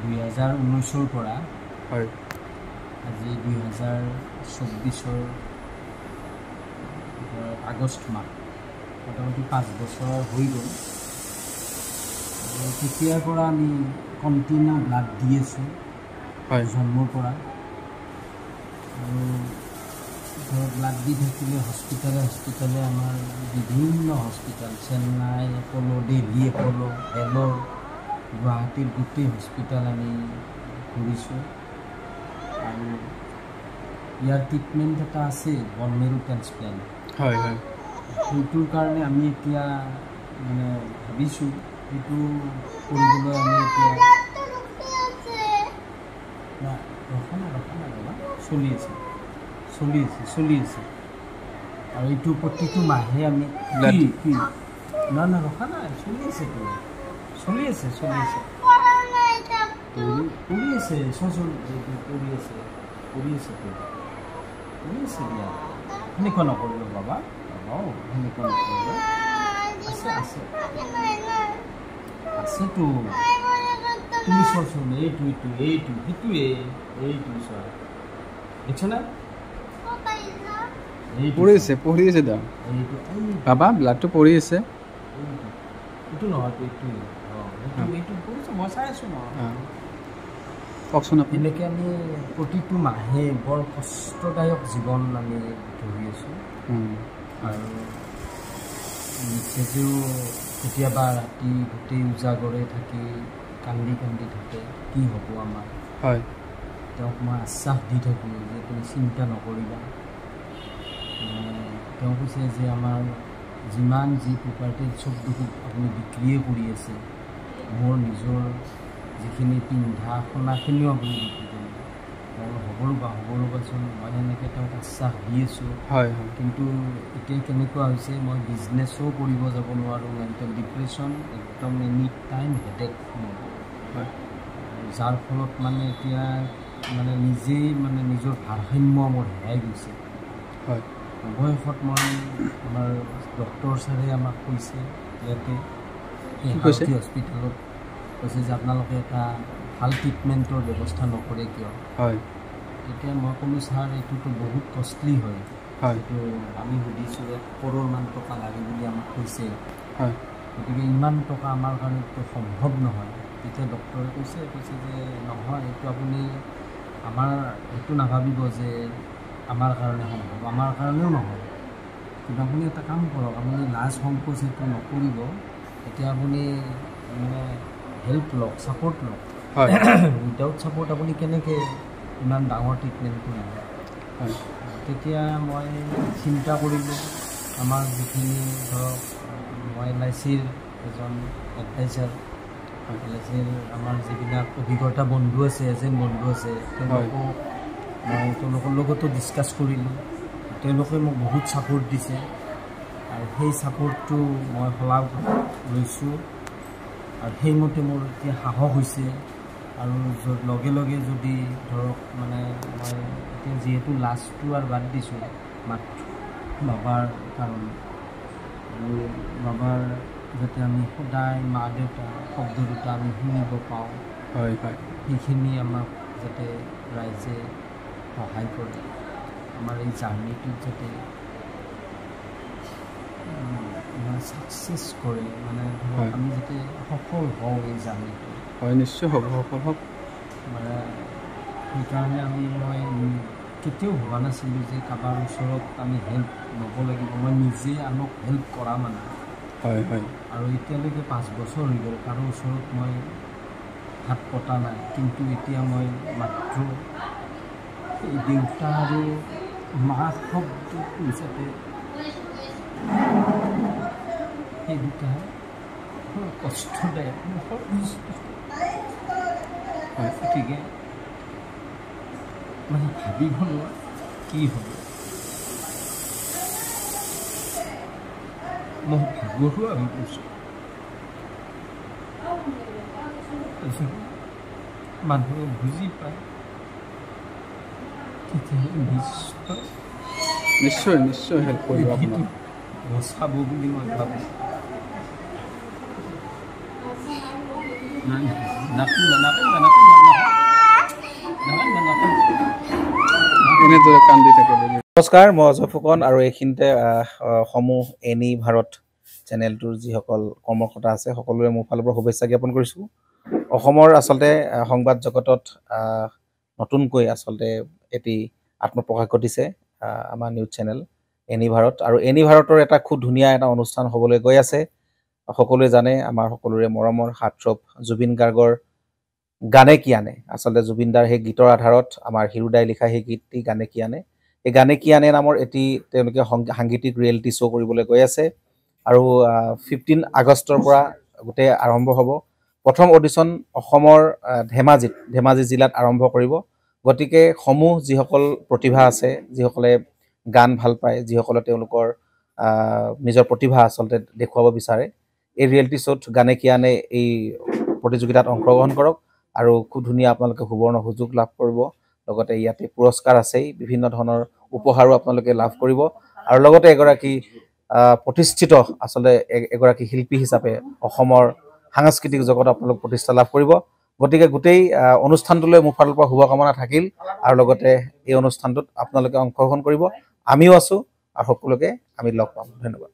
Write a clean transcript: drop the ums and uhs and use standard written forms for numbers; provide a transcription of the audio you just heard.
2019 পৰা হয় আজি 2024 আগষ্ট মাহ মোটামুটি 5 বছৰ হৈ গ'ল তেতিয়াৰ পৰা আমি কণ্টিনিউ ব্লাড দি আছোঁ হয় জন্মৰ পৰা আৰু ধৰক ব্লাড দি থাকিলে হস্পিটালে আমাৰ বিভিন্ন hospital Chennai Apollo Delhi Apollo Vellore গুৱাহাটীৰ গোটেই হস্পিটাল আমি ঘূৰিছোঁ আৰু ইয়াৰ ট্ৰিটমেণ্ট এটা আছে বন মেৰু ট্ৰেন্সপ্লেণ্ট হয় হয় সেইটোৰ কাৰণে আমি এতিয়া মানে ভাবিছোঁ সেইটো কৰিবলৈ আমি এতিয়া চলি আছে আৰু এইটো প্ৰতিটো মাহে আমি না ৰখা নাই চলি আছে বিয়া সেনেকুৱা নকৰিব বাবা সেনেকুৱা নকৰিব আছেতো তুমি চোৱাচোন এইটো চোৱা দেখিছনে পৰি আছে দা বাবা ব্লাডটো পৰি আছে এইটো নহয় এইটো পৰিছে মই চাই আছোঁ কওকচোন এনেকৈ আমি প্ৰতিটো মাহে বৰ কষ্টদায়ক জীৱন আমি ধৰি আছোঁ আৰু নিজেও কেতিয়াবা ৰাতি গোটেই উজাগৰে থাকি কান্দি থাকে কি হ'ব আমাৰ হয় তেওঁক মই আশ্বাস দি থাকোঁ যে তুমি চিন্তা নকৰিবা তেওঁ কৈছে যে আমাৰ যিমান যি প্ৰপাৰ্টি চব দুখোপ আপুনি বিক্ৰীয়ে কৰি আছে মোৰ নিজৰ যিখিনি পিন্ধা সোণাখিনিও আপুনি বিক্ৰী কৰিব মই হ'ব ৰ'বাচোন মই সেনেকৈ তেওঁক আশ্বাস দি আছোঁ হয় কিন্তু এতিয়া কেনেকুৱা হৈছে মই বিজনেছো কৰিব যাব নোৱাৰোঁ মেণ্টেল ডিপ্ৰেশ্যন একদম এনি টাইম হেডেক হয় যাৰ ফলত মানে এতিয়া মানে নিজেই মানে নিজৰ ভাৰসাম্য মোৰ হেৰাই গৈছে হয় অৱশেষত মই আমাৰ ডক্টৰ ছাৰে আমাক কৈছে ইয়াতে হস্পিটেলত কৈছে যে আপোনালোকে এটা ভাল ট্ৰিটমেণ্টৰ ব্যৱস্থা নকৰে কিয় হয় তেতিয়া মই ক'লোঁ ছাৰ এইটোতো বহুত কষ্টলি হয় এইটো আমি সুধিছোঁ 1 কৰোড়মান টকা লাগে বুলি আমাক কৈছে হয় গতিকে ইমান টকা আমাৰ কাৰণেতো সম্ভৱ নহয় তেতিয়া ডক্টৰে কৈছে যে নহয় এইটো আপুনি আমাৰ এইটো নাভাবিব যে আমাৰ কাৰণে সম্ভৱ আমাৰ কাৰণেও নহয় কিন্তু আপুনি এটা কাম কৰক আপুনি লাজ সংকোচ এইটো নকৰিব এতিয়া আপুনি মানে হেল্প লওক ছাপৰ্ট লওক উইদাউট ছাপৰ্ট আপুনি কেনেকৈ ইমান ডাঙৰ ট্ৰিটমেণ্ট কৰিব তেতিয়া মই চিন্তা কৰিলোঁ আমাৰ যিখিনি ধৰক মই LICৰ এজন এডভাইজাৰ LICৰ আমাৰ যিবিলাক অভিজ্ঞতা বন্ধু আছে এজেণ্ট বন্ধু আছে তেওঁলোকৰ লগতো ডিছকাছ কৰিলোঁ তেওঁলোকে মোক বহুত ছাপৰ্ট দিছে আৰু সেই ছাপৰ্টটো মই শলাগ লৈছোঁ আৰু সেইমতে মোৰ এতিয়া সাহস হৈছে আৰু লগে লগে যদি ধৰক মানে মই এতিয়া যিহেতু লাজটো আৰু বাদ দিছোঁ মাত্ৰ বাবাৰ কাৰণে আৰু বাবাৰ যাতে আমি সদায় মা দেউতা শব্দ দুটা আমি শুনিব পাওঁ সেইখিনি আমাক যাতে ৰাইজে সহায় কৰে আমাৰ এই জাৰ্ণিটোত যাতে ছাকচেছ কৰে মানে ধৰক আমি যাতে সফল হওঁ এই জাৰ্ণিটো হয় নিশ্চয় হ'ব সফল হ'ব মানে সেইকাৰণে মই কেতিয়াও ভবা নাছিলোঁ যে কাৰোবাৰ ওচৰত আমি হেল্প ল'ব লাগিব মই নিজে আনক হেল্প কৰা মানে আৰু এতিয়ালৈকে 5 বছৰ হৈ গ'ল কাৰো ওচৰত মই হাত পতা নাই কিন্তু এতিয়া মই মাত্ৰ এই দেউতা আৰু মা শব্দটো হিচাপে সেই দুটা কষ্টদায়ক গতিকে মানে ভাবিব নোৱাৰা কি হ'ব মই ভাগৰুৱা হৈ গৈছোঁ মানুহে বুজি পায় তেতিয়াহ'লে নিশ্চয় হেল্প কৰিব আপোনাক বচাব বুলি মই ভাবোঁ নাকিবা এনেদৰে কান্দি থাকে। নমস্কাৰ, মই অজয় ফুকন আৰু এইখিনিতে সমূহ এনি ভাৰত চেনেলটোৰ যিসকল কৰ্মকৰ্তা আছে সকলোৰে মোৰ ফালৰ পৰা শুভেচ্ছা জ্ঞাপন কৰিছোঁ। অসমৰ আচলতে সংবাদ জগতত নতুনকৈ আচলতে এটি আত্মপ্ৰকাশ ঘটিছে আমাৰ নিউজ চেনেল এনি ভাৰত, আৰু এনি ভাৰতৰ এটা খুব ধুনীয়া এটা অনুষ্ঠান হ'বলৈ গৈ আছে। সকলোৱে জানে আমাৰ সকলোৰে মৰমৰ হাৰ্টথ্ৰব জুবিন গাৰ্গৰ গানে কি আনে, আচলতে জুবিনদাৰ সেই গীতৰ আধাৰত আমাৰ হিৰুদাই লিখা সেই গীতটি গানে কি আনে, এই গানে কি আনে নামৰ এটি তেওঁলোকে সাংগীতিক ৰিয়েলিটি শ্ব' কৰিবলৈ গৈ আছে। আৰু 15 আগষ্টৰ পৰা গোটেই আৰম্ভ হ'ব। প্ৰথম অডিশ্যন অসমৰ ধেমাজি জিলাত আৰম্ভ কৰিব। গতিকে সমূহ যিসকল প্ৰতিভা আছে, যিসকলে গান ভাল পায়, যিসকলে তেওঁলোকৰ নিজৰ প্ৰতিভা আচলতে দেখুৱাব বিচাৰে, এই ৰিয়েলিটি শ্ব'ত গানে কি আনে এই প্ৰতিযোগিতাত অংশগ্ৰহণ কৰক আৰু খুব ধুনীয়া আপোনালোকে সুবৰ্ণ সুযোগ লাভ কৰিব। লগতে ইয়াতে পুৰস্কাৰ আছেই, বিভিন্ন ধৰণৰ উপহাৰো আপোনালোকে লাভ কৰিব, আৰু লগতে এগৰাকী প্ৰতিষ্ঠিত আচলতে এগৰাকী শিল্পী হিচাপে অসমৰ সাংস্কৃতিক জগত আপোনালোক প্ৰতিষ্ঠা লাভ কৰিব। গতিকে গোটেই অনুষ্ঠানটোলৈ মোৰ ফালৰ পৰা শুভকামনা থাকিল, আৰু লগতে এই অনুষ্ঠানটোত আপোনালোকে অংশগ্ৰহণ কৰিব। আমিও আছোঁ আৰু সকলোকে আমি লগ পাম। ধন্যবাদ।